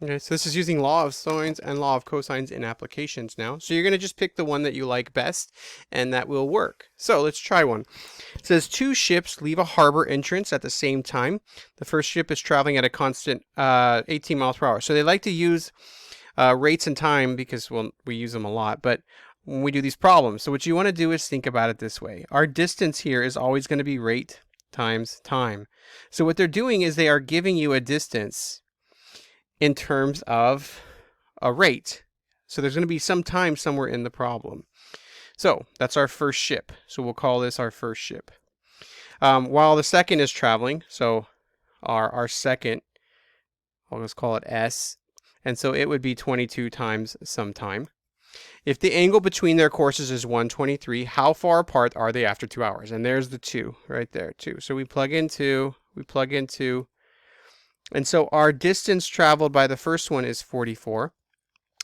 Okay, so this is using law of sines and law of cosines in applications now. So you're going to just pick the one that you like best, and that will work. So let's try one. It says two ships leave a harbor entrance at the same time. The first ship is traveling at a constant 18 miles per hour. So they like to use rates and time because, well, we use them a lot, but when we do these problems. So what you want to do is think about it this way. Our distance here is always going to be rate times time. So what they're doing is they are giving you a distance in terms of a rate. So there's going to be some time somewhere in the problem. So that's our first ship. So we'll call this our first ship. While the second is traveling, so our second, I'll just call it S, and so it would be 22 times some time. If the angle between their courses is 123, how far apart are they after 2 hours? And there's the 2 right there, 2. So we plug in 2, and so our distance traveled by the first one is 44,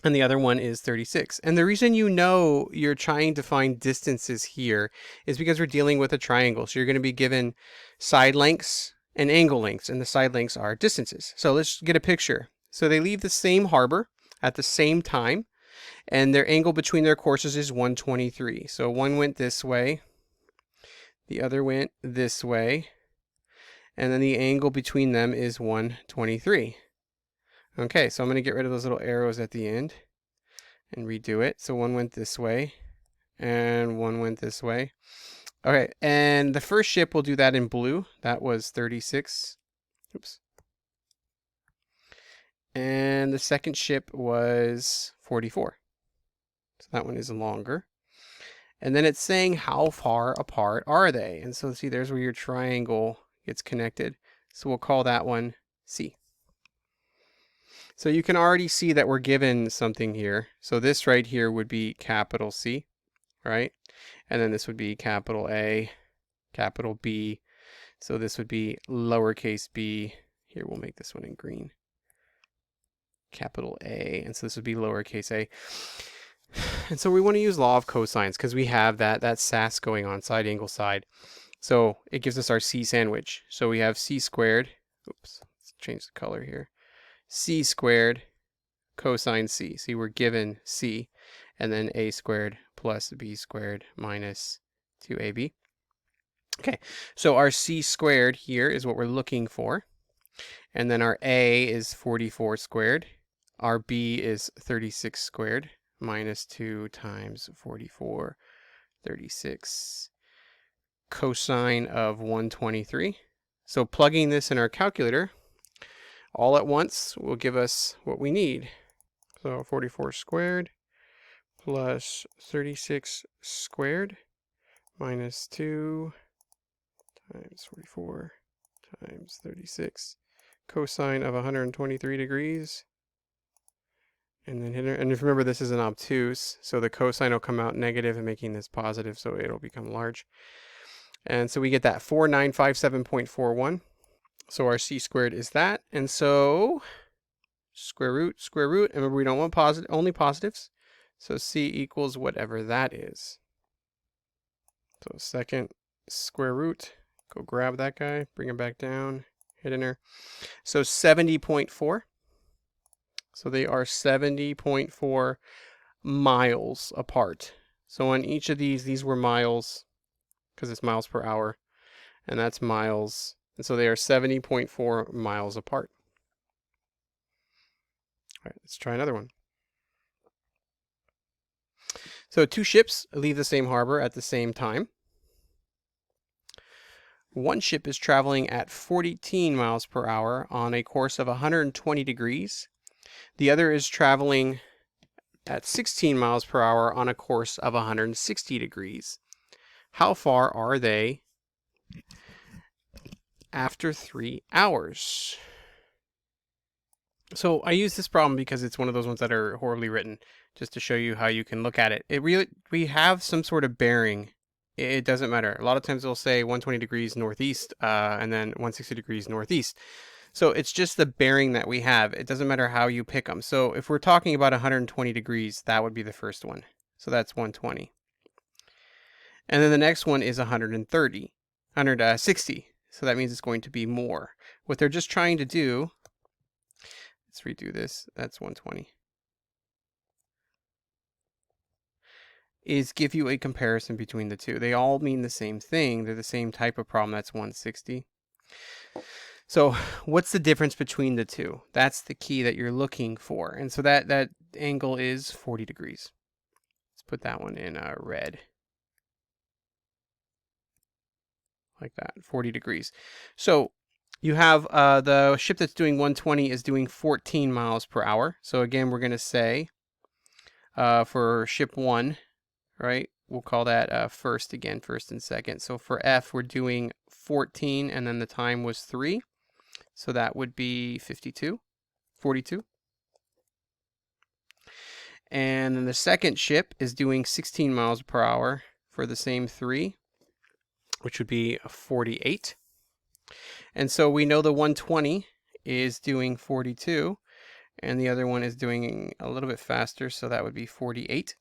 and the other one is 36. And the reason you know you're trying to find distances here is because we're dealing with a triangle. So you're going to be given side lengths and angle lengths, and the side lengths are distances. So let's get a picture. So they leave the same harbor at the same time, and their angle between their courses is 123. So one went this way, the other went this way, and then the angle between them is 123. Okay, so I'm going to get rid of those little arrows at the end and redo it. So one went this way and one went this way. Okay, and the first ship, we'll do that in blue. That was 36. Oops. And the second ship was 44. So that one is longer. And then it's saying how far apart are they? And so see, there's where your triangle gets connected. So we'll call that one C. So you can already see that we're given something here. So this right here would be capital C, right? And then this would be capital A, capital B. So this would be lowercase b. Here, we'll make this one in green. Capital A, and so this would be lowercase a. And so we want to use law of cosines because we have that SAS going on, side angle side. So it gives us our C sandwich. So we have C squared. Oops, let's change the color here. C squared cosine C. See, we're given C, and then A squared plus B squared minus 2AB. Okay, so our C squared here is what we're looking for. And then our A is 44 squared. Our B is 36 squared minus 2 times 44, 36. Cosine of 123. So plugging this in our calculator all at once will give us what we need. So 44 squared plus 36 squared minus 2 times 44 times 36. Cosine of 123 degrees. And then hit it. And if you remember, this is an obtuse, so the cosine will come out negative and making this positive, so it'll become large. And so we get that 4957.41. So our C squared is that. And so square root. And remember, we don't want only positives. So C equals whatever that is. So second square root. Go grab that guy, bring him back down, hit enter. So 70.4. So they are 70.4 miles apart. So on each of these were miles because it's miles per hour, and that's miles. And so they are 70.4 miles apart. All right, let's try another one. So two ships leave the same harbor at the same time. One ship is traveling at 14 miles per hour on a course of 120 degrees. The other is traveling at 16 miles per hour on a course of 160 degrees. How far are they after 3 hours? So I use this problem because it's one of those ones that are horribly written, just to show you how you can look at it. We have some sort of bearing. It doesn't matter. A lot of times they'll say 120 degrees northeast and then 160 degrees northeast. So it's just the bearing that we have. It doesn't matter how you pick them. So if we're talking about 120 degrees, that would be the first one. So that's 120. And then the next one is 160. So that means it's going to be more. What they're just trying to do, Let's redo this. That's 120. Is give you a comparison between the two. They all mean the same thing. They're the same type of problem. That's 160. So what's the difference between the two? That's the key that you're looking for. And so that angle is 40 degrees. Let's put that one in red. Like that, 40 degrees. So you have the ship that's doing 120 is doing 14 miles per hour. So again, we're going to say for ship 1, right, we'll call that first again, first and second. So for F, we're doing 14, and then the time was 3. So that would be 42. And then the second ship is doing 16 miles per hour for the same 3, which would be 48. And so we know the 120 is doing 42, and the other one is doing a little bit faster, so that would be 48.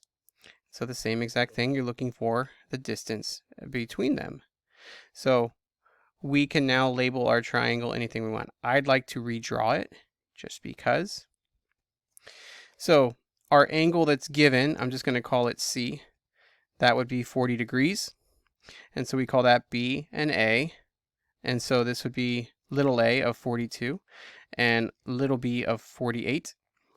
So the same exact thing, you're looking for the distance between them. So we can now label our triangle anything we want. I'd like to redraw it just because. So our angle that's given, I'm just going to call it C. That would be 40 degrees. And so we call that B and A. And so this would be little a of 42 and little b of 48.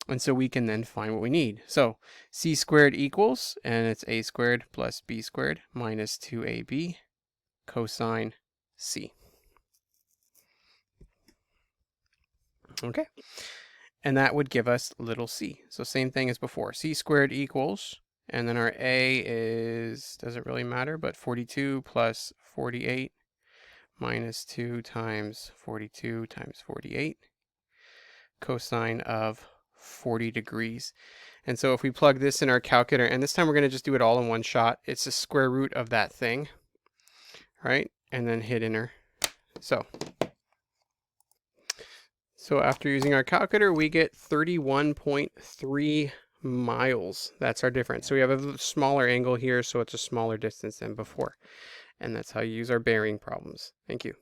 And so we can then find what we need. So c squared equals, and it's a squared plus b squared minus 2ab cosine c. Okay. And that would give us little c. So same thing as before. C squared equals, and then our a is, doesn't really matter, but 42 plus 48 minus 2 times 42 times 48 cosine of 40 degrees. And so if we plug this in our calculator, and this time we're going to just do it all in one shot, it's the square root of that thing, right? And then hit enter. So after using our calculator, we get 31.3 miles. That's our difference. So we have a smaller angle here, so it's a smaller distance than before. And that's how you use our bearing problems. Thank you.